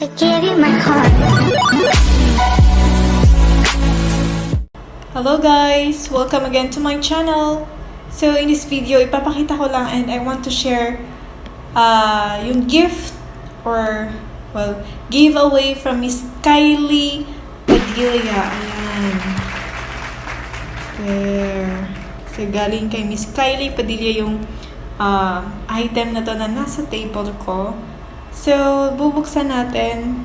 I gave you my heart. Hello guys! Welcome again to my channel. So in this video, ipapakita ko lang and I want to share yung gift or giveaway from Miss Kylie Padilla. Ayan. There. So galing kay Miss Kylie Padilla yung item na to na nasa table ko. So, bubuksan natin.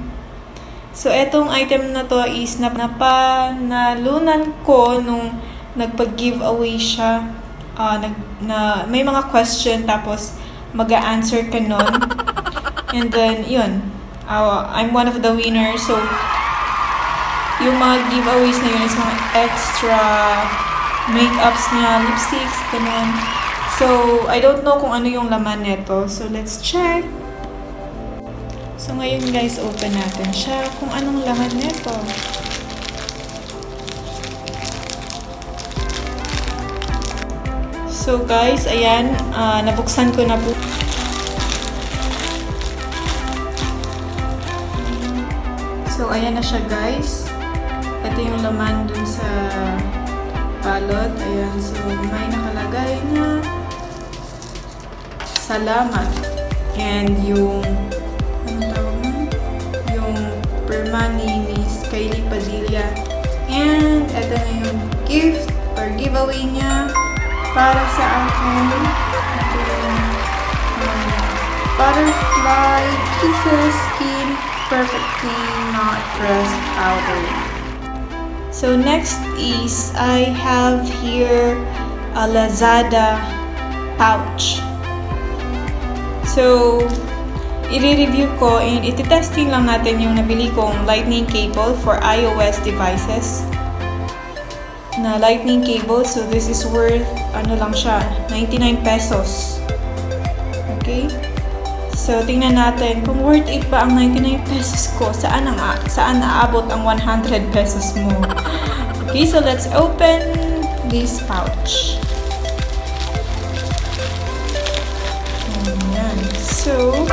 So, etong item na to is nalunan ko nung nagpag-giveaway siya. May mga question tapos mag-a-answer ka nun. And then, yun. I'm one of the winners. So, yung mga giveaways na yun is mga extra makeups niya, lipsticks, ganun. So, I don't know kung ano yung laman nito. So, let's check. So, ngayon guys, open natin siya kung anong laman nito. So, guys, ayan, nabuksan ko na po. So, ayan na siya, guys. Ito yung laman dun sa balot. Ayan, so, may nakalagay na salamat. And yung ni Miss Kylie Padilla. And ito na yung gift or giveaway niya para sa akin. Ito yung butterfly kisses skin perfectly not pressed powder. So next is I have here a Lazada pouch. So i-review ko and iti-testing lang natin yung nabili kong lightning cable for iOS devices na lightning cable. So this is worth lang siya, 99 pesos. Okay, so tingnan natin kung worth it ba ang 99 pesos ko, saan naabot ang 100 pesos mo. Okay, so let's open this pouch. Ayan. So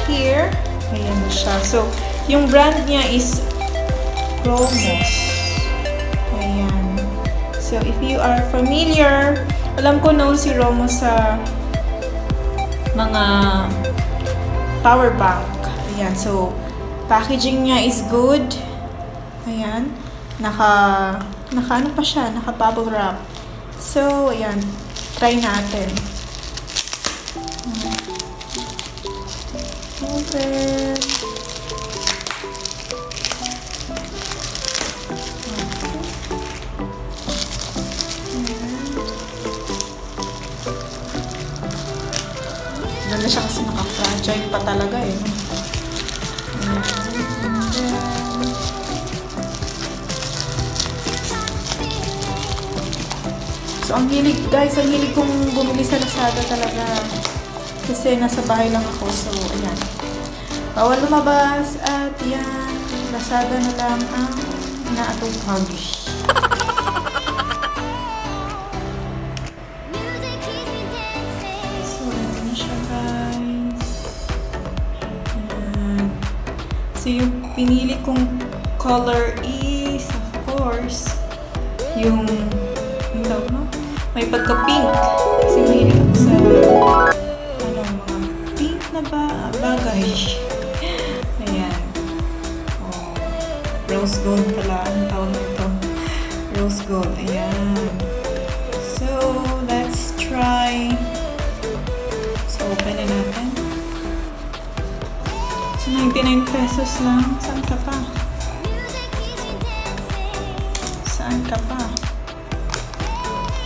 here, ayan na siya. So, yung brand niya is Romoss. Ayan. So, if you are familiar, alam ko known si Romoss sa mga power bank. Ayan. So, packaging niya is good. Ayan. Ano pa siya? Naka bubble wrap. So, ayan. Try natin. Open. Ganda siya kasi naka-fragile pa talaga eh. So, ang hilig kong bumili sa Lazada talaga. Kasi nasa bahay lang ako. So, ayan. Bawal lumabas at yan. Lazada na lang ang inaatupag. So, ayan na siya, guys. Ayan. So, yung pinili kong color is, of course, yung may pagka-pink. Kasi mahilig ako sa bagay. Ayan. Oh, rose gold pala ang tawag nito. Rose gold. Ayan. So, let's try. So, open na natin. So, 99 pesos lang. Saan ka pa? Saan ka pa?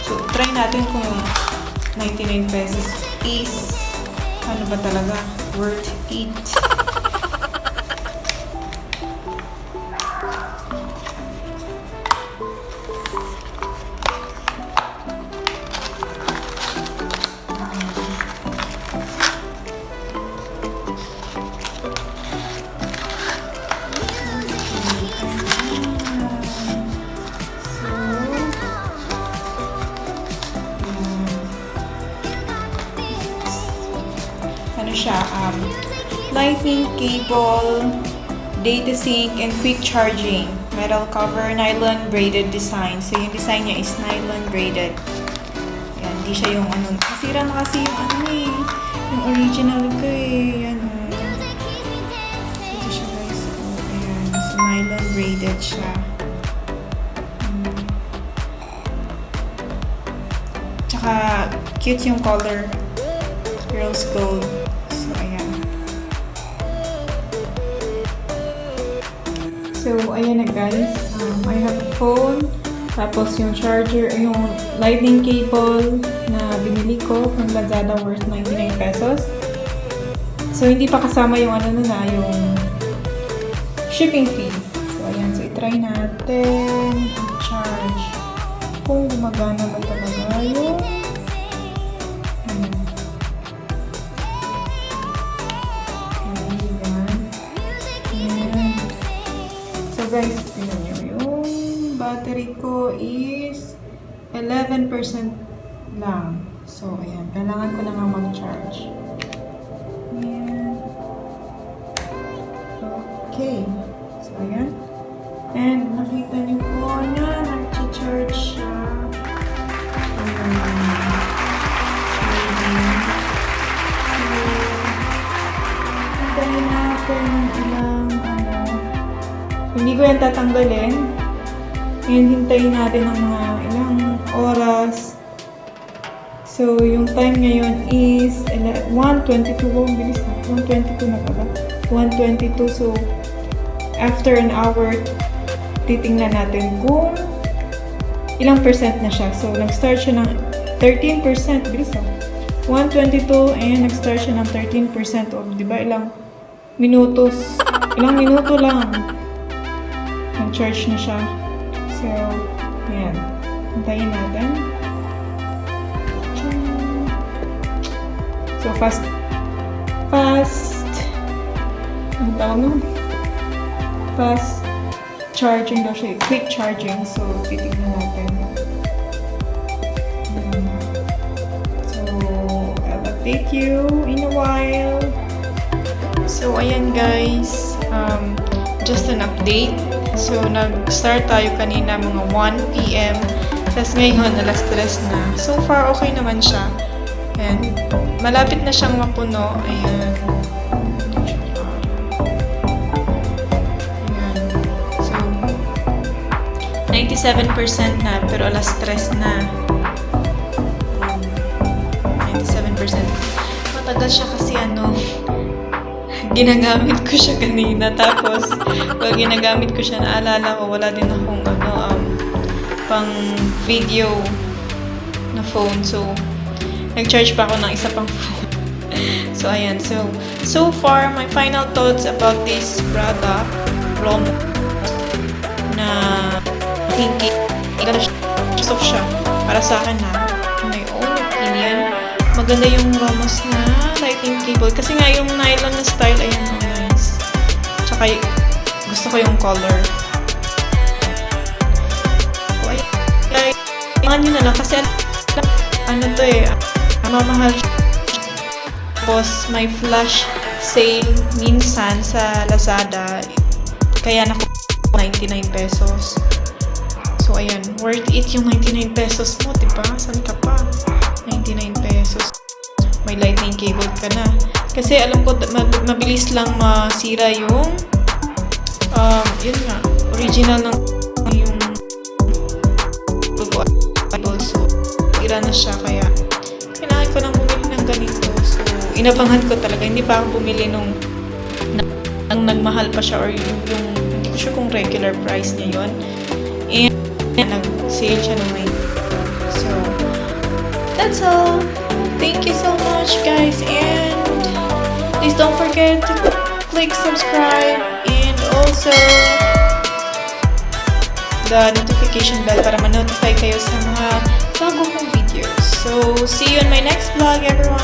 So, try natin kung 99 pesos is ano ba talaga? Worth it. Ano siya? Lightning cable data sync, and quick charging. Metal cover, nylon braided design. So yung design niya is nylon braided. Yan, hindi siya yung ano. Nasira na kasi yung ano eh. Yung original ko eh. Yan o. Ito siya guys. Oh, ayan. So nylon braided siya. Tsaka cute yung color. Rose gold. So ayan. So, ayan na guys. I have a phone. Tapos yung charger, yung lightning cable na binili ko from Lazada worth 99 pesos. So, hindi pa kasama yung ano na, yung shipping fee. So, ayan. So, i-try natin i-charge. Kung gumagana ba talaga yung guys, tingnan nyo, yung battery ko is 11% lang. So, ayan. Kailangan ko na nga mag-charge. Ayan. Okay. So, ayan. And, nakita nyo po na nag-charge siya. Hintayin natin ng ilang hindi ko yan tatanggalin. And hintayin natin ng mga ilang oras. So, yung time ngayon is 1:22. Oh, bilis na. 1:22 na pala. 1:22. So, after an hour, titingnan natin kung ilang percent na siya. So, nag-start siya ng 13%. Bilis na. 1:22 and nag-start siya ng 13%. O, diba? Ilang minuto lang. Nag-charge na siya. So, ayan. Hintayin natin. So, fast. Ang tawag nun? Fast charging daw siya. Quick charging. So, titignan natin. So, I'll update you in a while. So, ayan guys. Just an update. So, nag-start tayo kanina mga 1 p.m. Tapos ngayon, alas 3 na. So far, okay naman siya. And malapit na siyang mapuno. Ayan. Ayan. So, 97% na, pero alas 3 na. 97%. Matagal siya kasi ginagamit ko siya kanina. Tapos, pag ginagamit ko siya, naalala ko, wala din akong pang video na phone. So, nag-charge pa ako ng isa pang phone. So, ayan. So far, my final thoughts about this product, Romoss, na thinking, gusto siya. Para sa akin my own opinion, maganda yung Romoss na lightning cable. Kasi nga yung nylon na style, ayun, nice. Tsaka gusto ko yung color. So, ay, nyo na lang. Kasi ano to eh, mamahal siya. Tapos may flash sale minsan sa Lazada. Kaya naku 99 pesos. So ayan, worth it yung 99 pesos mo, diba? Saan ka pa? 99 pesos. May lightning cable ka na. Kasi alam ko, mabilis lang masira yung yun nga, original ng yung cable. So, ira na siya. Kaya, kailangan ko nang bumili ng ganito. So, inabangan ko talaga. Hindi pa ako bumili nung nagmahal pa siya or yung hindi ko sure kung regular price niya yun. And nag-sale siya ng So, that's all. Thank you so much, guys, and please don't forget to click subscribe and also the notification bell para ma-notify kayo sa mga bago kong videos. So, see you in my next vlog, everyone!